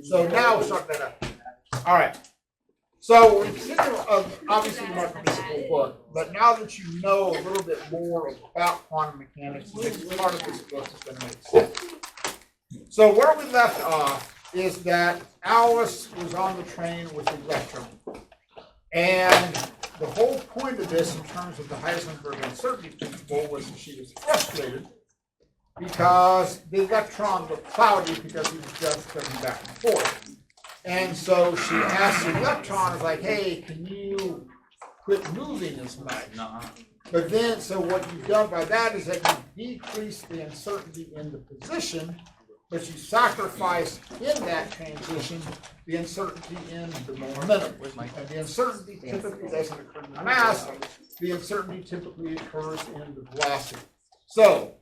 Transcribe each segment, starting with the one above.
So now we'll start that up. All right. So we've obviously not the whole book, but now that you know a little bit more about quantum mechanics, the next part of this book is going to make sense. So where we left off is that Alice was on the train with the electron. And the whole point of this in terms of the Heisenberg uncertainty principle was that she was frustrated because the electron looked cloudy because he was just coming back and forth. And so she asked the electron, like, hey, can you quit moving as much? But then, so what you've done by that is that you decrease the uncertainty in the position, but you sacrifice in that transition the uncertainty in the momentum. And the uncertainty typically doesn't occur in the mass. The uncertainty typically occurs in the velocity. So,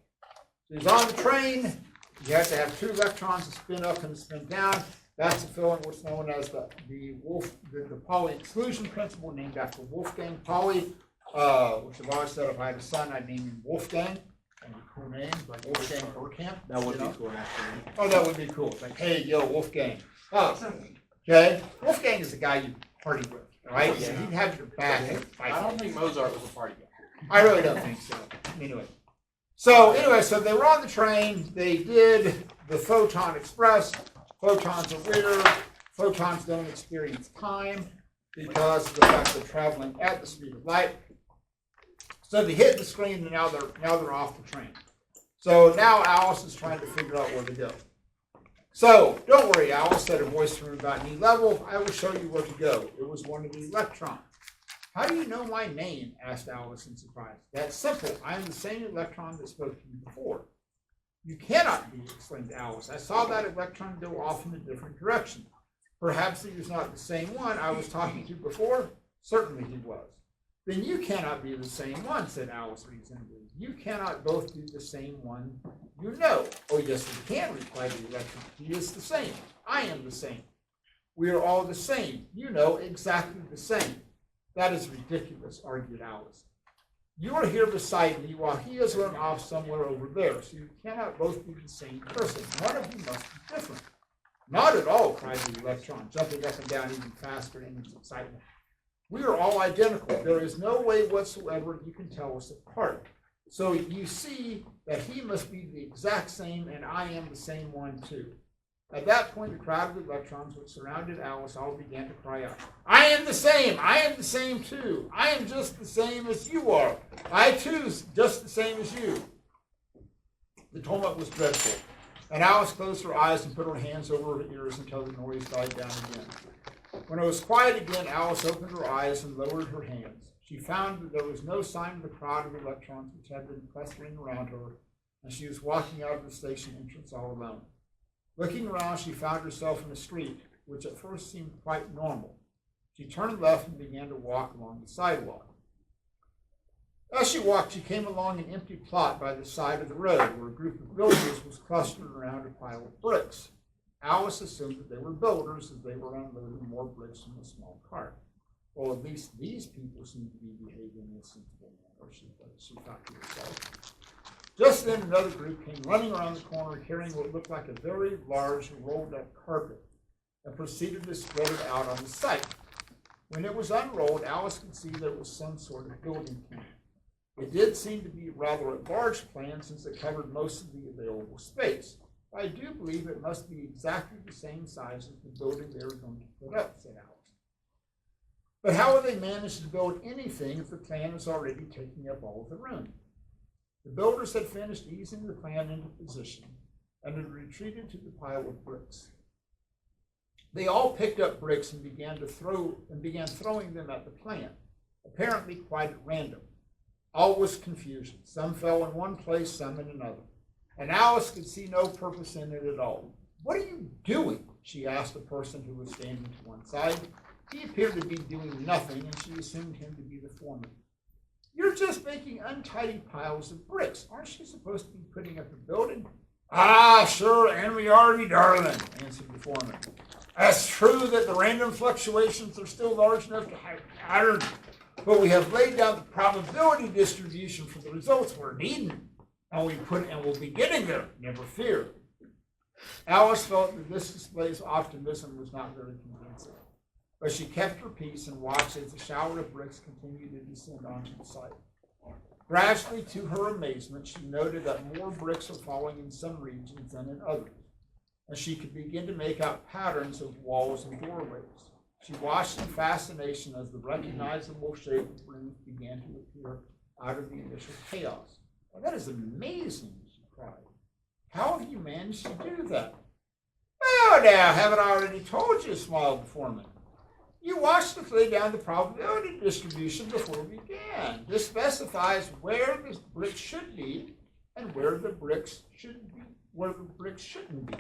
she's on the train. You have to have two electrons to spin up and spin down. That's what's known as the Pauli exclusion principle, named after Wolfgang Pauli, which I've always said if I had a son, I'd name him Wolfgang. And a cool name, like Wolfgang Burkamp. That would be cool, actually. Oh, that would be cool. It's like, hey, yo, Wolfgang. Oh, okay. Wolfgang is the guy you party with, right? Yeah. He'd have your back. I don't think Mozart was a party guy. I really don't think so. Anyway. So they were on the train. They did the photon express. Photons are weird. Photons don't experience time because of the fact they're traveling at the speed of light. So they hit the screen, and now they're off the train. So now Alice is trying to figure out where to go. So don't worry, Alice, said a voice from about knee level. I will show you where to go. It was one of the electrons. How do you know my name? Asked Alice in surprise. That's simple. I am the same electron that spoke to you before. You cannot be, exclaimed Alice. I saw that electron go off in a different direction. Perhaps he was not the same one I was talking to before. Certainly he was. Then you cannot be the same one, said Alice reasonably. You cannot both be the same one you know. Oh, yes, we can, replied the electron. He is the same. I am the same. We are all the same. You know, exactly the same. That is ridiculous, argued Alice. You are here beside me while he has run off somewhere over there, so you cannot both be the same person. One of you must be different. Not at all, cried the electron, jumping up and down even faster in its excitement. We are all identical. There is no way whatsoever you can tell us apart. So you see that he must be the exact same, and I am the same one too. At that point, the crowd of electrons which surrounded Alice all began to cry out, I am the same! I am the same too! I am just the same as you are! I too just the same as you! The tumult was dreadful, and Alice closed her eyes and put her hands over her ears until the noise died down again. When it was quiet again, Alice opened her eyes and lowered her hands. She found that there was no sign of the crowd of electrons which had been clustering around her, and she was walking out of the station entrance all alone. Looking around, she found herself in a street, which at first seemed quite normal. She turned left and began to walk along the sidewalk. As she walked, she came along an empty plot by the side of the road, where a group of builders was clustered around a pile of bricks. Alice assumed that they were builders as they were unloading more bricks from a small cart. Well, at least these people seem to be behaving in a sensible manner, she thought to herself. Just then another group came running around the corner carrying what looked like a very large rolled-up carpet and proceeded to spread it out on the site. When it was unrolled, Alice could see that it was some sort of building plan. It did seem to be rather a large plan since it covered most of the available space. I do believe it must be exactly the same size as the building they were going to put up, said Alice. But how have they managed to build anything if the plan is already taking up all of the room? The builders had finished easing the plan into position and had retreated to the pile of bricks. They all picked up bricks and began throwing them at the plan, apparently quite at random. All was confusion. Some fell in one place, some in another. And Alice could see no purpose in it at all. What are you doing? She asked the person who was standing to one side. He appeared to be doing nothing, and she assumed him to be the foreman. You're just making untidy piles of bricks. Aren't you supposed to be putting up a building? Ah, sure, and we are, me darling, answered the foreman. It's true that the random fluctuations are still large enough to have a pattern, but we have laid down the probability distribution for the results we're needing, and we'll be getting there, never fear. Alice felt that this display of optimism was not very convincing, but she kept her peace and watched as the shower of bricks continued to descend onto the site. Gradually, to her amazement, she noted that more bricks were falling in some regions than in others, and she could begin to make out patterns of walls and doorways. She watched in fascination as the recognizable shape of rooms began to appear out of the initial chaos. Well, that is amazing, she cried. How have you managed to do that? Well, now, haven't I already told you, smiled the foreman. You watched us lay down the probability distribution before we began. This specifies where the bricks should be and where the bricks shouldn't be.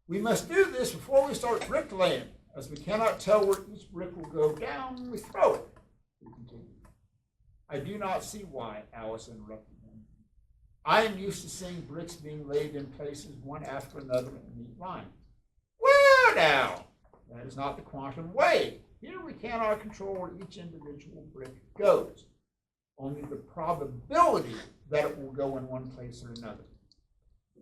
We must do this before we start bricklaying, as we cannot tell where each brick will go down when we throw it. He continued. I do not see why, Alice interrupted him. I am used to seeing bricks being laid in places one after another in neat lines. Well, now, that is not the quantum way. Here we cannot control where each individual brick goes, only the probability that it will go in one place or another.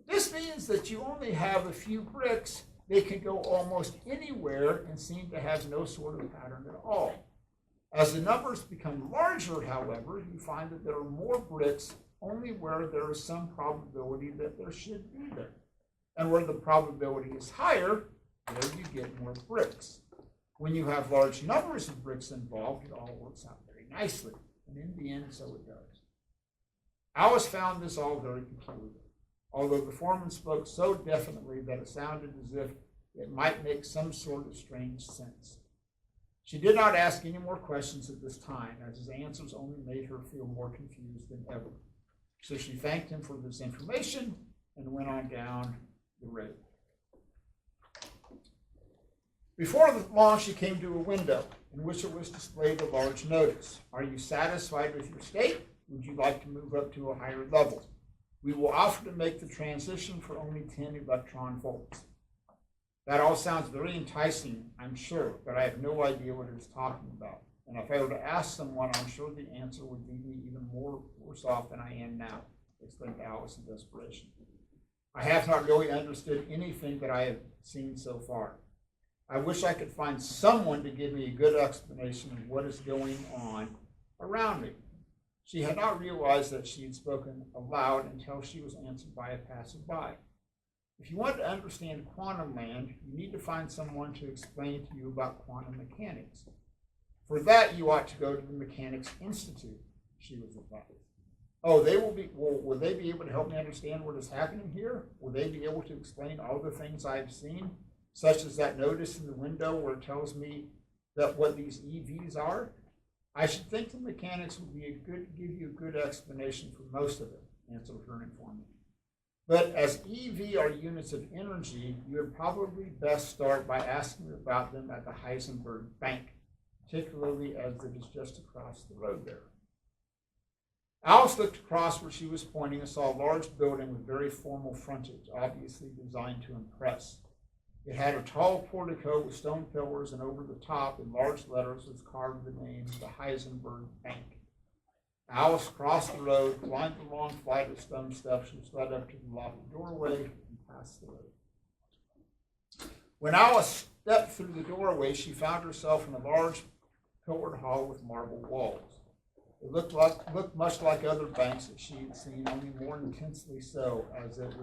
This means that you only have a few bricks. They can go almost anywhere and seem to have no sort of pattern at all. As the numbers become larger, however, you find that there are more bricks only where there is some probability that there should be there. And where the probability is higher, there you get more bricks. When you have large numbers of bricks involved, it all works out very nicely. And in the end, so it does. Alice found this all very peculiar, although the foreman spoke so definitely that it sounded as if it might make some sort of strange sense. She did not ask any more questions at this time, as his answers only made her feel more confused than ever. So she thanked him for this information and went on down the road. Before long, she came to a window in which it was displayed a large notice. Are you satisfied with your state? Would you like to move up to a higher level? We will offer to make the transition for only 10 electron volts. That all sounds very enticing, I'm sure, but I have no idea what it is talking about. And if I were to ask someone, I'm sure the answer would leave me even worse off than I am now, exclaimed Alice in desperation. I have not really understood anything that I have seen so far. I wish I could find someone to give me a good explanation of what is going on around me. She had not realized that she had spoken aloud until she was answered by a passerby. If you want to understand quantum land, you need to find someone to explain to you about quantum mechanics. For that, you ought to go to the Mechanics Institute, she was advised. Oh, will they be able to help me understand what is happening here? Will they be able to explain all the things I've seen, such as that notice in the window where it tells me that what these EVs are? I should think the mechanics would give you a good explanation for most of it, answered her informant. But as EV are units of energy, you would probably best start by asking about them at the Heisenberg Bank, particularly as it is just across the road there. Alice looked across where she was pointing and saw a large building with very formal frontage, obviously designed to impress. It had a tall portico with stone pillars, and over the top, in large letters, was carved the name the Heisenberg Bank. Alice crossed the road, climbed the long flight of stone steps, which led up to the lofty doorway, and passed the road. When Alice stepped through the doorway, she found herself in a large pillared hall with marble walls. It looked much like other banks that she had seen, only more intensely so, as it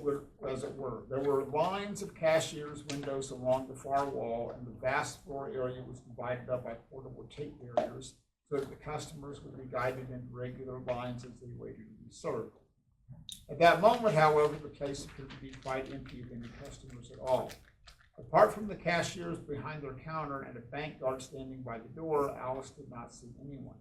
were. There were lines of cashiers' windows along the far wall, and the vast floor area was divided up by portable tape barriers, so that the customers would be guided into regular lines as they waited to be served. At that moment, however, the place appeared to be quite empty of any customers at all. Apart from the cashiers behind their counter and a bank guard standing by the door, Alice did not see anyone.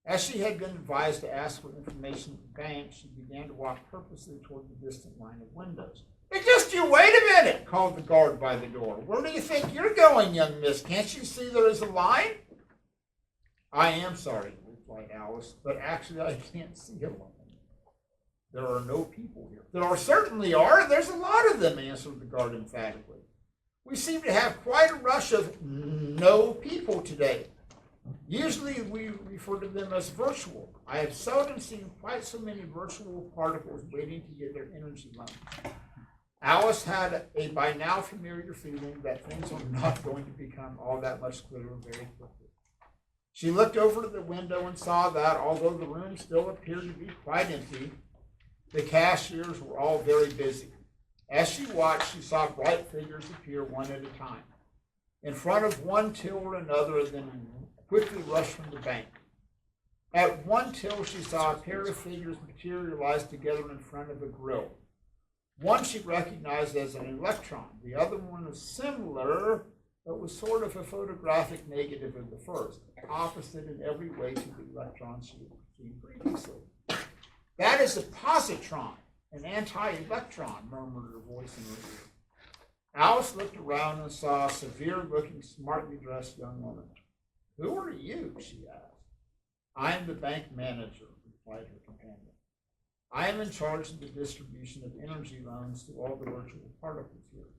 As she had been advised to ask for information at the bank, she began to walk purposely toward the distant line of windows. Hey, just you wait a minute, called the guard by the door. Where do you think you're going, young miss? Can't you see there is a line? I am sorry, replied Alice, but actually I can't see a line. There are no people here. There certainly are. There's a lot of them, answered the guard emphatically. We seem to have quite a rush of no people today. Usually we refer to them as virtual. I have seldom seen quite so many virtual particles waiting to get their energy loan. Alice had a by now familiar feeling that things were not going to become all that much clearer very quickly. She looked over to the window and saw that, although the room still appeared to be quite empty, the cashiers were all very busy. As she watched, she saw bright figures appear one at a time, in front of one till or another, and then quickly rush from the bank. At one till, she saw a pair of figures materialize together in front of a grill. One she recognized as an electron. The other one was similar, but was sort of a photographic negative of the first, opposite in every way to the electron she had seen previously. That is a positron, an anti-electron, murmured her voice in her ear. Alice looked around and saw a severe-looking, smartly dressed young woman. "Who are you?" she asked. "I am the bank manager," replied her companion. "I am in charge of the distribution of energy loans to all the virtual particles here.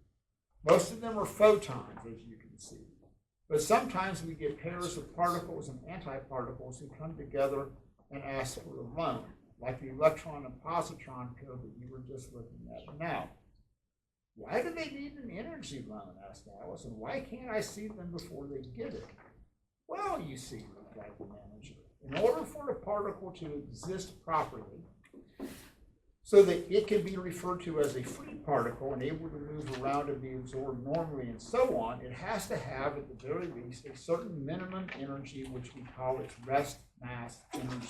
Most of them are photons, as you can see. But sometimes we get pairs of particles and antiparticles who come together and ask for a loan, like the electron and positron pair that you were just looking at now." "Why do they need an energy loan?" asked Alice, "and why can't I see them before they get it?" "Well, you see," replied the manager, "in order for a particle to exist properly, so that it can be referred to as a free particle and able to move around and be absorbed normally and so on, it has to have, at the very least, a certain minimum energy, which we call its rest mass energy.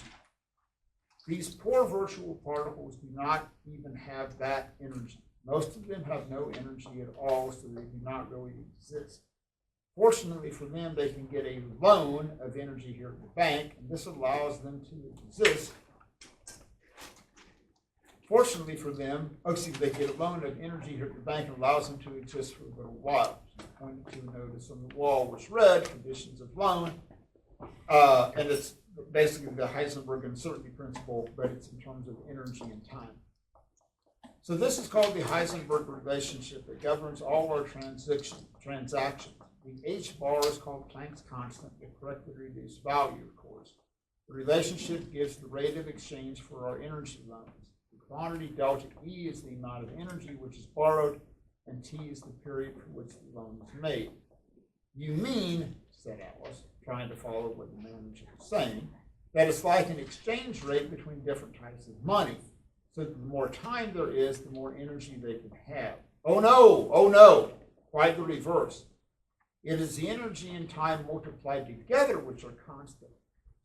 These poor virtual particles do not even have that energy. Most of them have no energy at all, so they do not really exist. Fortunately for them, they can get a loan of energy here at the bank, and this allows them to exist. Fortunately for them, they get a loan of energy here at the bank and allows them to exist for a little while. She pointed to a notice on the wall which read, "Conditions of loan," and it's basically the Heisenberg uncertainty principle, but it's in terms of energy and time. So this is called the Heisenberg relationship that governs all our transactions. The H bar is called Planck's constant, the correctly reduced value, of course. The relationship gives the rate of exchange for our energy loans. The quantity delta E is the amount of energy which is borrowed, and T is the period for which the loan is made. "You mean," said Alice, trying to follow what the manager was saying, "that it's like an exchange rate between different types of money. So the more time there is, the more energy they can have." Oh no, quite the reverse. It is the energy and time multiplied together which are constant.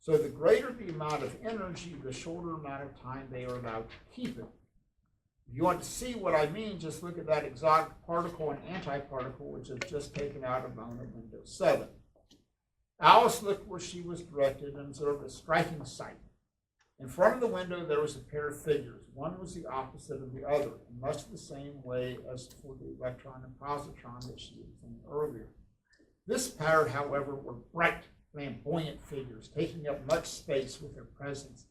So the greater the amount of energy, the shorter amount of time they are allowed to keep it. If you want to see what I mean, just look at that exact particle and antiparticle which is just taken out of loan at Windows 7. Alice looked where she was directed and observed a striking sight. In front of the window there was a pair of figures. One was the opposite of the other, in much the same way as for the electron and positron that she had seen earlier. This pair, however, were bright, flamboyant figures, taking up much space with their presence,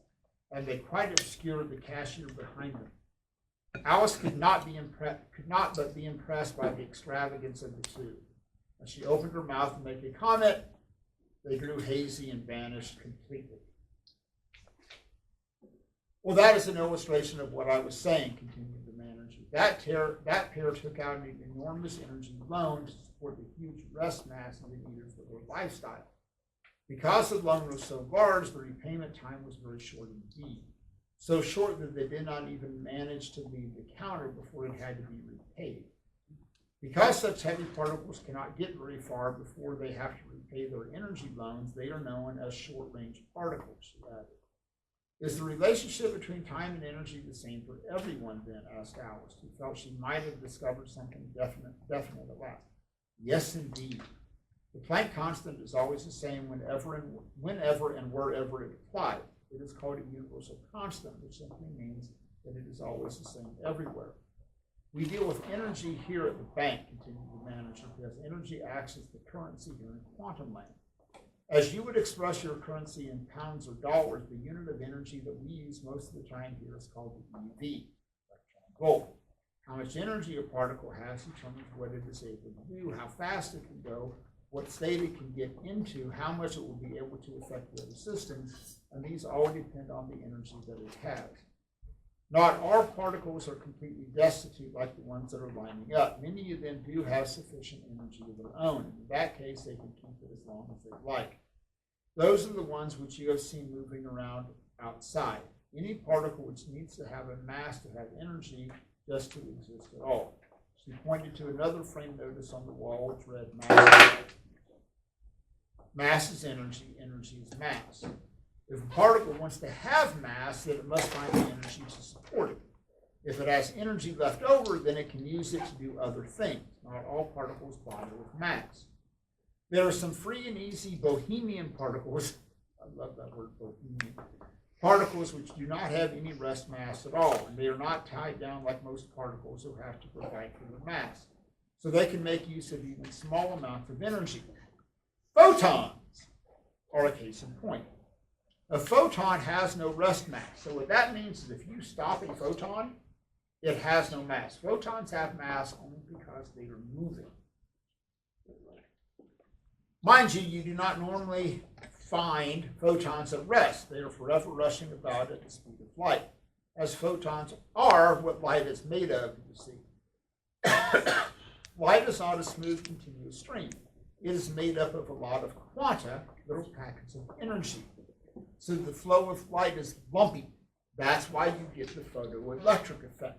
and they quite obscured the cashier behind them. Alice could not but be impressed by the extravagance of the two. As she opened her mouth to make a comment, they grew hazy and vanished completely. "Well, that is an illustration of what I was saying," continued the manager. That pair took out an enormous energy loan to support the huge rest mass they needed for their lifestyle. Because the loan was so large, the repayment time was very short indeed. So short that they did not even manage to leave the counter before it had to be repaid. Because such heavy particles cannot get very far before they have to repay their energy loans, they are known as short-range particles, she added. "Is the relationship between time and energy the same for everyone then?" asked Alice, who felt she might have discovered something definite at last. "Yes, indeed. The Planck constant is always the same whenever and wherever it applies. It is called a universal constant, which simply means that it is always the same everywhere. We deal with energy here at the bank," continued the manager, "because energy acts as the currency here in quantum land. As you would express your currency in pounds or dollars, the unit of energy that we use most of the time here is called the EV, electron volt. How much energy a particle has determines what it is able to do, how fast it can go, what state it can get into, how much it will be able to affect the other systems, and these all depend on the energy that it has. Not all particles are completely destitute like the ones that are lining up. Many of them do have sufficient energy of their own. In that case, they can keep it as long as they like. Those are the ones which you have seen moving around outside. Any particle which needs to have a mass to have energy just to exist at all. She pointed to another frame notice on the wall which read mass. Mass is energy, energy is mass. If a particle wants to have mass, then it must find the energy to support it. If it has energy left over, then it can use it to do other things. Not all particles bother with mass. There are some free and easy bohemian particles. I love that word, bohemian. Particles which do not have any rest mass at all, and they are not tied down like most particles who have to provide for their mass. So they can make use of even small amounts of energy. Photons are a case in point. A photon has no rest mass. So what that means is if you stop a photon, it has no mass. Photons have mass only because they are moving. Mind you, you do not normally find photons at rest. They are forever rushing about at the speed of light. As photons are what light is made of, you see. Light is not a smooth, continuous stream. It is made up of a lot of quanta, little packets of energy. So the flow of light is lumpy. That's why you get the photoelectric effect.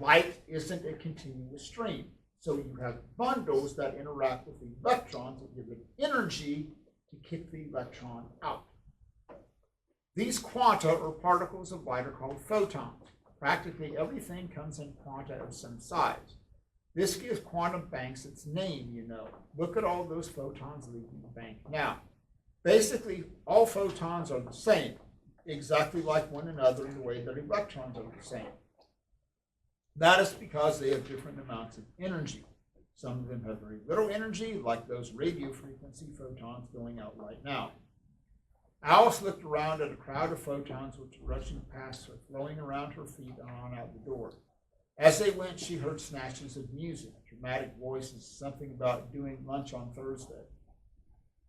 Light isn't a continuous stream. So you have bundles that interact with the electrons that give it energy to kick the electron out. These quanta, or particles of light, are called photons. Practically everything comes in quanta of some size. This gives quantum banks its name, you know. Look at all those photons leaving the bank now. Basically, all photons are the same, exactly like one another in the way that electrons are the same. That is because they have different amounts of energy. Some of them have very little energy, like those radio frequency photons going out right now. Alice looked around at a crowd of photons which were rushing past her, flowing around her feet and on out the door. As they went, she heard snatches of music, dramatic voices, something about doing lunch on Thursday.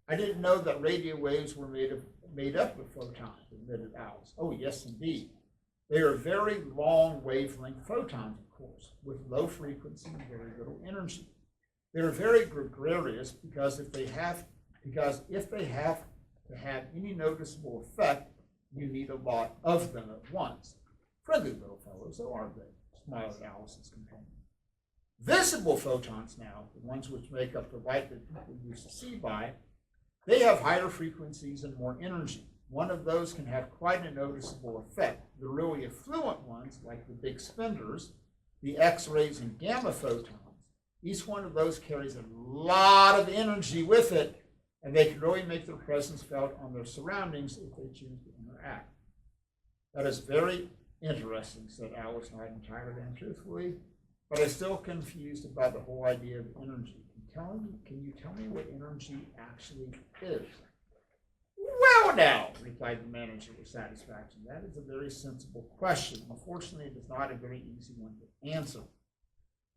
I didn't know that radio waves were made up of photons, admitted Alice. Oh, yes, indeed. They are very long wavelength photons, of course, with low frequency and very little energy. They are very gregarious because if they have to have any noticeable effect, you need a lot of them at once. Friendly little fellows, so aren't they? Smiled Alice's companion. Visible photons now, the ones which make up the light that people used to see by, they have higher frequencies and more energy. One of those can have quite a noticeable effect. The really affluent ones, like the big spinders, the X-rays and gamma photons, each one of those carries a lot of energy with it, and they can really make their presence felt on their surroundings if they choose to interact. That is very interesting, said Alice, not entirely untruthfully, but I'm still confused about the whole idea of energy. Can you tell me what energy actually is? Well, now, replied the manager with satisfaction, that is a very sensible question. Unfortunately, it is not a very easy one to answer.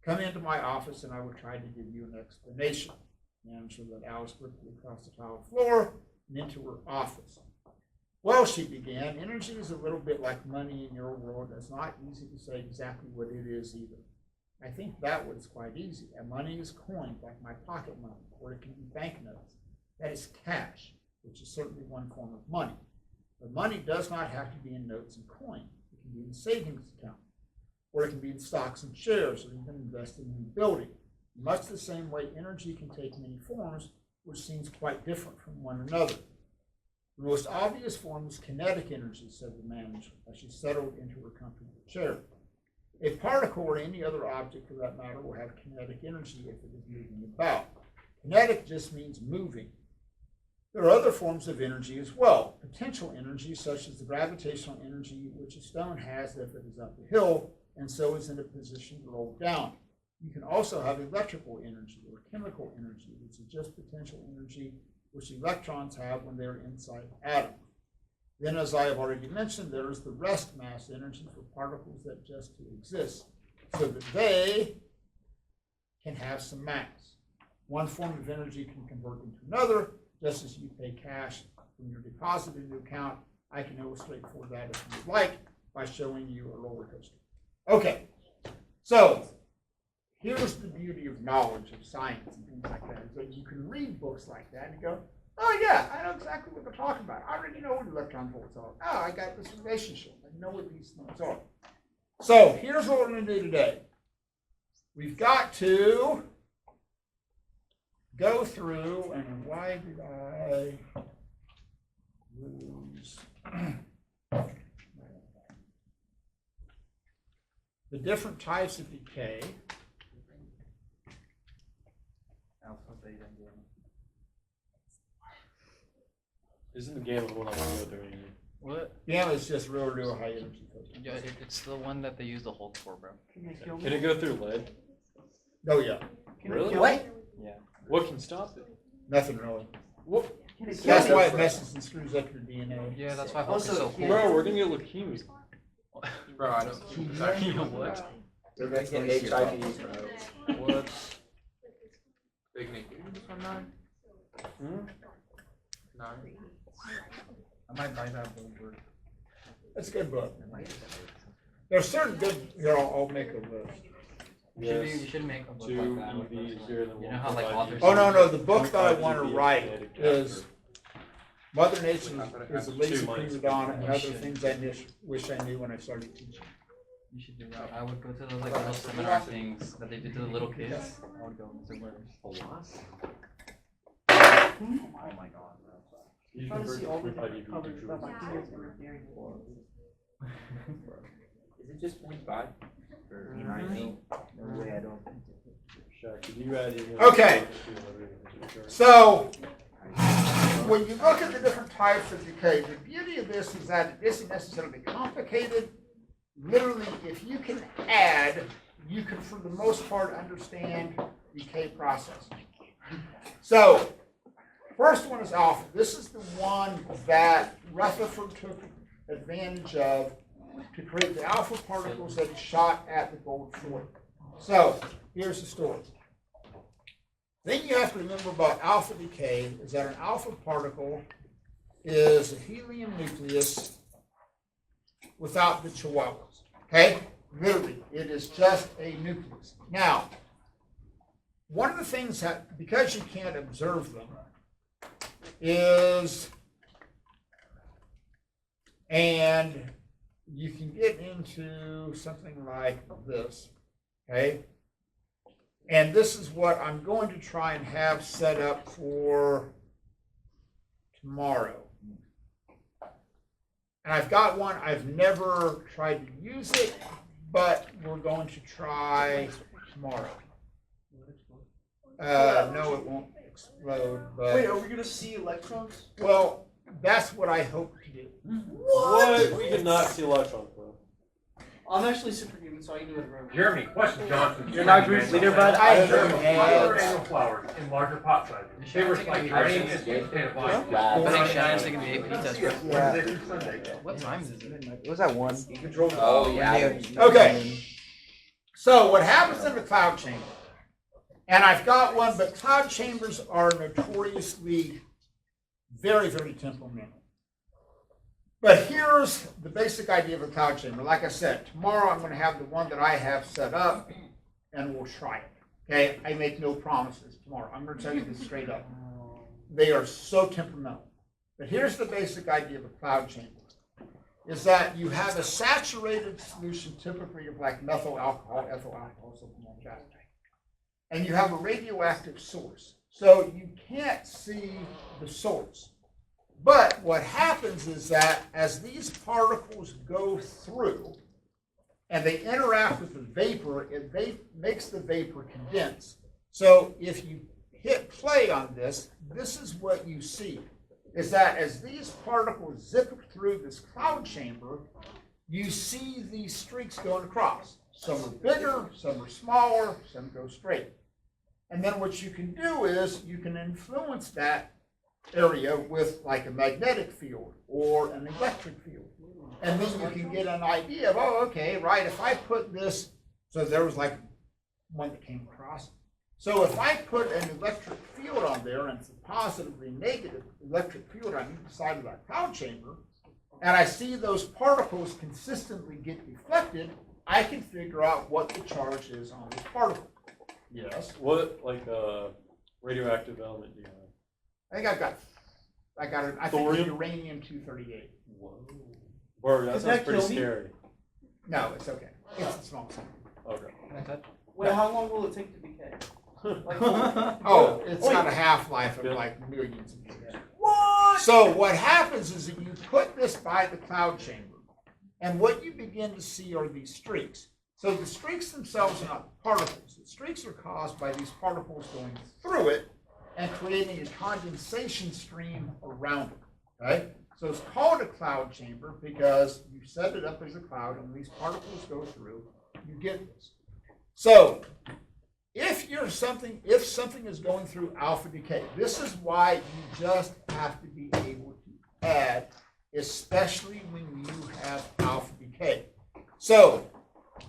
Come into my office and I will try to give you an explanation. The manager led Alice quickly across the tile floor and into her office. Well, she began, energy is a little bit like money in your world. It's not easy to say exactly what it is either. I think that one is quite easy. And money is coins, like my pocket money, or it can be banknotes. That is cash, which is certainly one form of money. But money does not have to be in notes and coins. It can be in a savings account, or it can be in stocks and shares, or even invested in a building. In much the same way, energy can take many forms, which seems quite different from one another. The most obvious form is kinetic energy, said the manager, as she settled into her comfortable chair. A particle or any other object, for that matter, will have kinetic energy if it is moving about. Kinetic just means moving. There are other forms of energy as well. Potential energy, such as the gravitational energy which a stone has if it is up a hill, and so is in a position to roll down. You can also have electrical energy or chemical energy, which is just potential energy which electrons have when they are inside atoms. Then, as I have already mentioned, there is the rest mass energy for particles that just exist, so that they can have some mass. One form of energy can convert into another, just as you pay cash from your deposit into account. I can illustrate for that if you'd like by showing you a roller coaster. Okay, so here's the beauty of knowledge of science and things like that, is that you can read books like that and go, oh yeah, I know exactly what they're talking about. I already know what electron volts are. Oh, I got this relationship. I know what these things are. So here's what we're going to do today. We've got to go through, and why did I lose the different types of decay? Alpha, beta, gamma. Isn't the gamma the one like go through? What? Gamma is just real high energy. Yeah, it's the one that they use the Hulk for, bro. Can it go through lead? Oh yeah, Really? What? Yeah. What can stop it? nothing really. What? That's why it messes and screws up your DNA. Yeah, that's why Hulk is Also, so cool. Bro, we're gonna get leukemia. Bro, I don't. You know what? They're gonna get HIV, bro. What? Big Nick, you this one 9? Hmm? 9. I might buy that billboard. That's a good book. There's certain good. Here, I'll make a list. You should make a book like 2 that. EVs greater than You know how, like, 1.5 authors- Oh no, no. The 1.5 book that I want to GPA write kinetic is reactor. Mother Nature is a lazy 2 minus prima donna, and You other should. things I wish I knew when I started teaching. You should do that. I would go to those like little seminar things that they did to the little kids. I would go and say, Oh my god, You Trying to convert see all the 1.5 different EV colors to stuff. joules. I think it's very cool. Is it just 0.5? Or you know what I mean? No way, I don't think Shaq, could you add in? Okay. So when you look at the different types of decay, the beauty of this is that it isn't necessarily complicated. Literally, if you can add, you can, for the most part, understand decay process. So, first one is alpha. This is the one that Rutherford took advantage of to create the alpha particles that he shot at the gold fort. So, here's the story. The thing you have to remember about alpha decay is that an alpha particle is a helium nucleus without the chihuahuas. Okay? Literally, it is just a nucleus. Now, one of the things that, because you can't observe them, is, and you can get into something like this, okay? And this is what I'm going to try and have set up for tomorrow. And I've got one, I've never tried to use it, but we're going to try tomorrow. No, it won't explode, but... Wait, are we gonna see electrons? Well, that's what I hope to do. What? We cannot see electrons, bro. I'm actually superhuman, so I can do it around. Jeremy, question, Johnson. You're not Bruce Leader, bud? I Why don't are have... annual flowers in larger pot sizes? They were like raining and But they shine taking the AP test. Bro. Wednesday through Sunday. What time is it? What was that one? You control the Oh, yeah. Okay. So what happens in the cloud chamber, and I've got one, but cloud chambers are notoriously very, very temperamental. But here's the basic idea of a cloud chamber. Like I said, tomorrow I'm going to have the one that I have set up, and we'll try it. Okay, I make no promises tomorrow. I'm going to tell you this straight up. They are so temperamental. But here's the basic idea of a cloud chamber, is that you have a saturated solution, typically of like methyl alcohol, ethyl alcohol, something like that. And you have a radioactive source. So you can't see the source. But what happens is that as these particles go through and they interact with the vapor, it makes the vapor condense. So if you hit play on this, this is what you see, is that as these particles zip through this cloud chamber, you see these streaks going across. Some are bigger, some are smaller, some go straight. And then what you can do is you can influence that area with like a magnetic field or an electric field. And then you can get an idea of, oh, okay, right, if I put this, so there was like one that came across, So if I put an electric field on there and it's a positively negative electric field on either side of that cloud chamber, and I see those particles consistently get deflected, I can figure out what the charge is on this particle. Yes. What radioactive element do you have? I think I think it's uranium-238. Whoa. Bro, that Does sounds that pretty kill me? scary. No, it's okay. It's a small sample. Okay. Wait, how long will it take to decay? Like, Oh, it's Wait. got a half-life of like millions of years. what? So what happens is that you put this by the cloud chamber, and what you begin to see are these streaks. So the streaks themselves are not particles. The streaks are caused by these particles going through it and creating a condensation stream around it. Okay? So it's called a cloud chamber because you set it up as a cloud, and when these particles go through, you get this. So if something is going through alpha decay, this is why you just have to be able to add, especially when you have alpha decay. So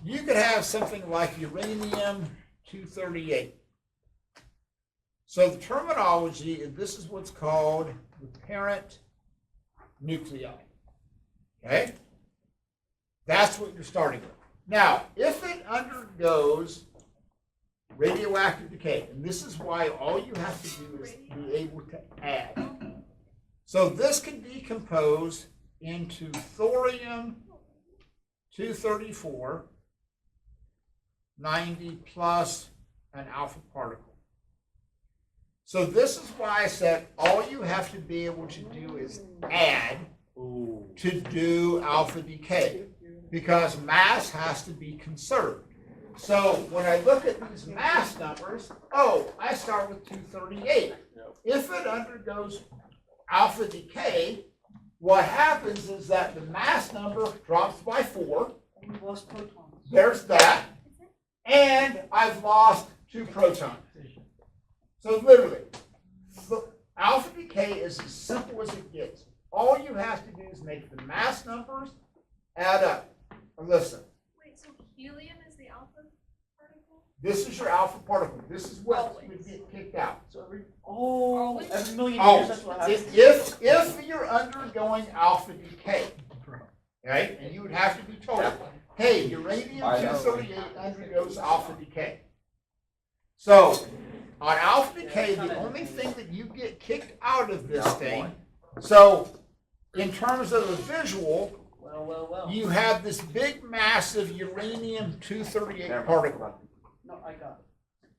you could have something like uranium-238. So the terminology, this is what's called the parent nuclei. Okay? That's what you're starting with. Now, if it undergoes radioactive decay, and this is why all you have to do is be able to add. So this can decompose into thorium-234, 90 plus an alpha particle. So this is why I said all you have to be able to do is add to do alpha decay, because mass has to be conserved. So when I look at these mass numbers, I start with 238. If it undergoes alpha decay, what happens is that the mass number drops by 4. And you lost protons. There's that. And I've lost 2 protons. So literally, alpha decay is as simple as it gets. All you have to do is make the mass numbers add up. Listen, Wait, so helium is the alpha particle? this is your alpha particle. This is what would get kicked out. So every million Oh, years, that's what happens. if you're undergoing alpha decay, okay, and you would have to be told, hey, uranium-238 undergoes alpha decay. So on alpha decay, the only thing that you get kicked out of this thing, so in terms of a visual, Well. you have this big, massive uranium-238 particle. No, I got it.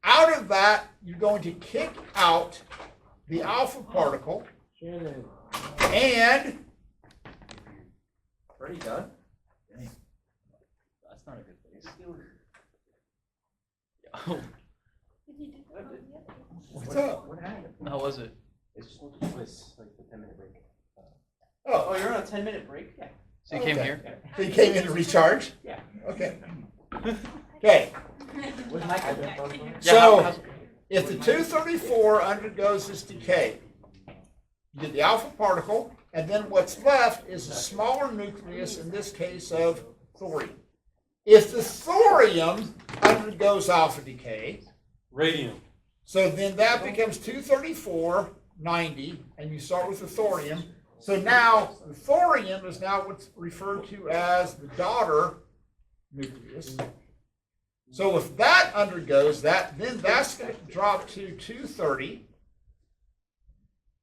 Out of that, you're going to kick out the alpha particle, and Already done? That's not a good place. Did you do that yet? what's up? What happened? How was it? It's just was like the 10-minute break. Oh, you're on a 10-minute break? Yeah. So you came Okay. here? So you came in to recharge? Yeah. Okay. Okay, Was Mike open? so if the 234 undergoes this decay, you get the alpha particle, and then what's left is a smaller nucleus, in this case of thorium. If the thorium undergoes alpha decay, Radium. so then that becomes 234, 90, and you start with the thorium. So now the thorium is now what's referred to as the daughter nucleus. So if that undergoes that, then that's going to drop to 230,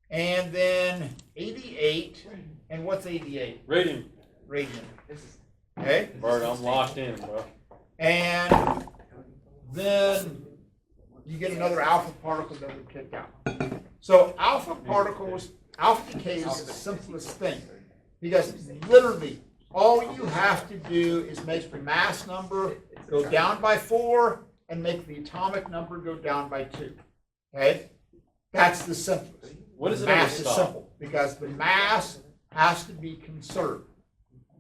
and then 88, and what's 88? Radium. Radium. Okay? Bart, I'm locked in, bro. And then you get another alpha particle that would kick out. So alpha particles, alpha decay is the simplest thing, because literally all you have to do is make the mass number go down by 4 and make the atomic number go down by 2. Okay? That's the simplest. What does it Mass ever is stop? simple because the mass has to be conserved.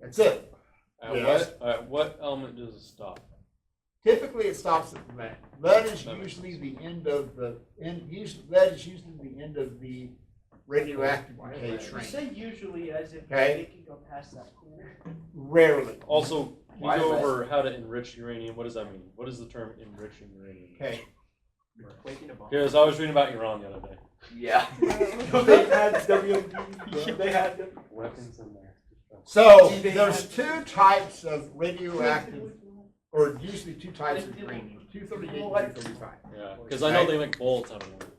That's it. Yes. At what element does it stop? Typically, it stops at lead. Lead is usually the end of the lead is usually the end of the radioactive decay You train. say usually as if Okay. it can go past that corner. Rarely. Also, can Why you go lead? over how to enrich uranium? What does that mean? What is the term enriching uranium? Okay. Because I was reading about Iran the other day. Yeah. They had WMD. They had Weapons in there. So there's two types of radioactive, or usually two types of uranium, 238 and 235. Yeah, because I know they make bullets out of them.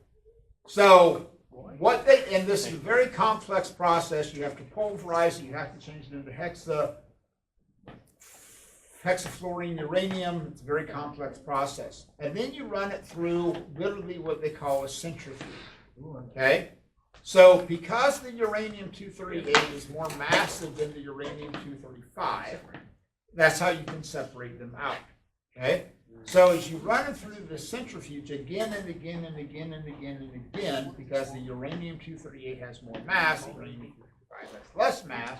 So what they, and this is a very complex process. You have to pulverize it. You have to change it into hexafluorine uranium. It's a very complex process. And then you run it through literally what they call a centrifuge. Okay? So because the uranium-238 is more massive than the uranium-235, that's how you can separate them out. Okay? So as you run it through the centrifuge again and again and again and again and again, because the uranium-238 has more mass, the uranium-235 has less mass,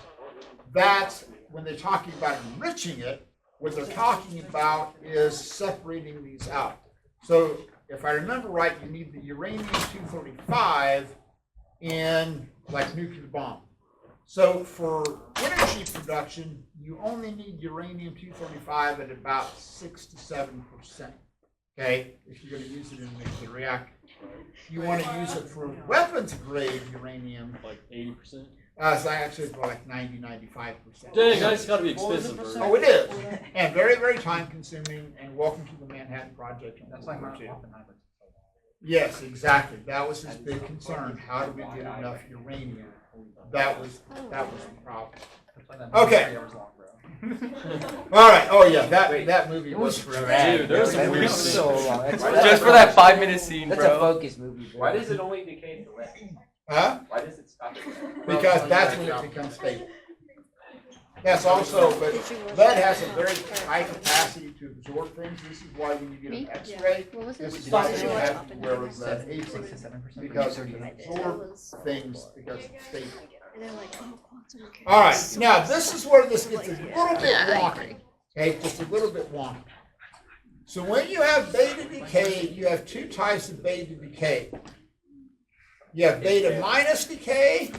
that's when they're talking about enriching it, what they're talking about is separating these out. So if I remember right, you need the uranium-235 in like nuclear bomb. So for energy production, you only need uranium-235 at about 6 to 7%. Okay, if you're going to use it in a nuclear reactor, you want to use it for weapons-grade uranium. Like 80%. So actually, it's like 90-95%. Dang, that's got to be expensive. Oh, it is, and very, very time-consuming. And welcome to the Manhattan Project. That's like my Oppenheimer. Yes, exactly. That was his big concern. How do we get enough uranium? That was the problem. Okay. 3 hours long, bro. All right. Oh yeah, that movie was Dude, there's some That weird movie's scenes. so long. That's- Just for that 5-minute scene, That's a bro. focus movie, bro. Why does it only decay to lead? huh? Why does it stop at lead? Because that's when it becomes stable. Yes, also, but lead has a very high capacity to absorb things. This is why when you get an X-ray, What was it? this is Did why you you say what? have to wear a lead 6 apron to 7%. because it I can did. absorb was things because it's stable. And they're like, oh, quantum mechanics. All right, now this is where this gets a little bit Yeah, I wonky. agree. Okay, just a little bit wonky. So when you have beta decay, you have two types of beta decay. You have beta minus decay,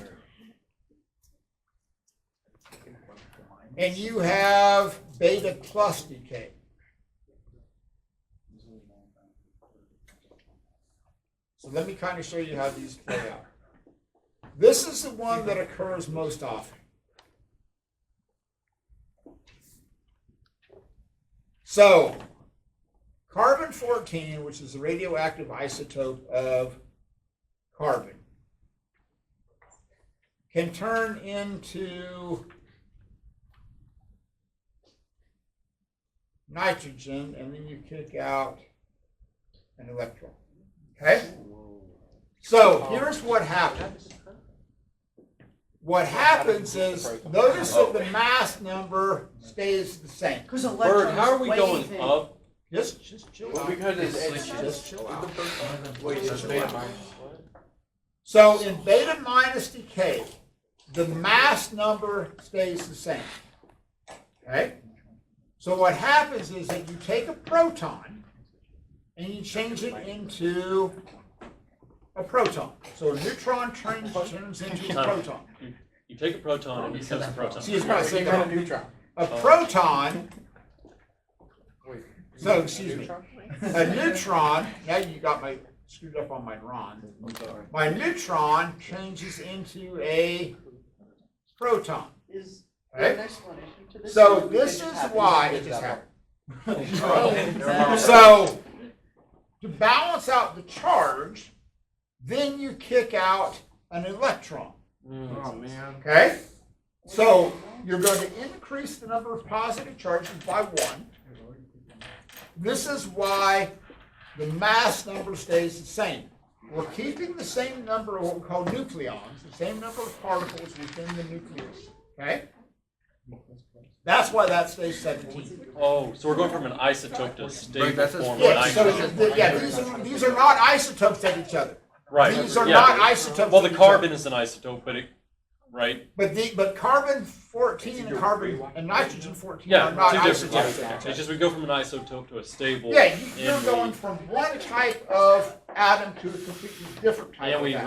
and you have beta plus decay. So let me kind of show you how these play out. This is the one that occurs most often. So, carbon-14, which is a radioactive isotope of carbon, can turn into nitrogen, and then you kick out an electron. Okay? So, here's what happens. What happens is, notice that the mass number stays the same. Because Bird, how are we going up? Just chill Well, out. because it's Just chill out. Wait, it's Chill beta out. minus. So in beta minus decay, the mass number stays the same. Okay? So what happens is that you take a proton and you change it into a proton. So a neutron turns into a proton. You take a proton and it becomes a proton. Excuse me, I said You're that. a neutron. A proton, Wait. so excuse me, a neutron, now you got my, screwed up on my drawing. My neutron changes into a proton. Is Right? there an explanation to this? So Or this it is just happens? why it just happened. Oh. So to balance out the charge, then you kick out an electron. Oh, man. Okay? So you're going to increase the number of positive charges by 1. This is why the mass number stays the same. We're keeping the same number of what we call nucleons, the same number of particles within the nucleus. Okay? That's why that stays 17. Oh, so we're going from an isotope to a stable that's a- form of Yeah, so nitrogen. these are not isotopes of each other. Right. These are yeah. not isotopes. Well, of the each other. carbon is an isotope, but it, right? But carbon-14 and carbon and nitrogen-14 Yeah, are not two different isotopes. types. It's just we go from an isotope to a stable. Yeah, you're and going from one type of atom to a completely different type And of we atom.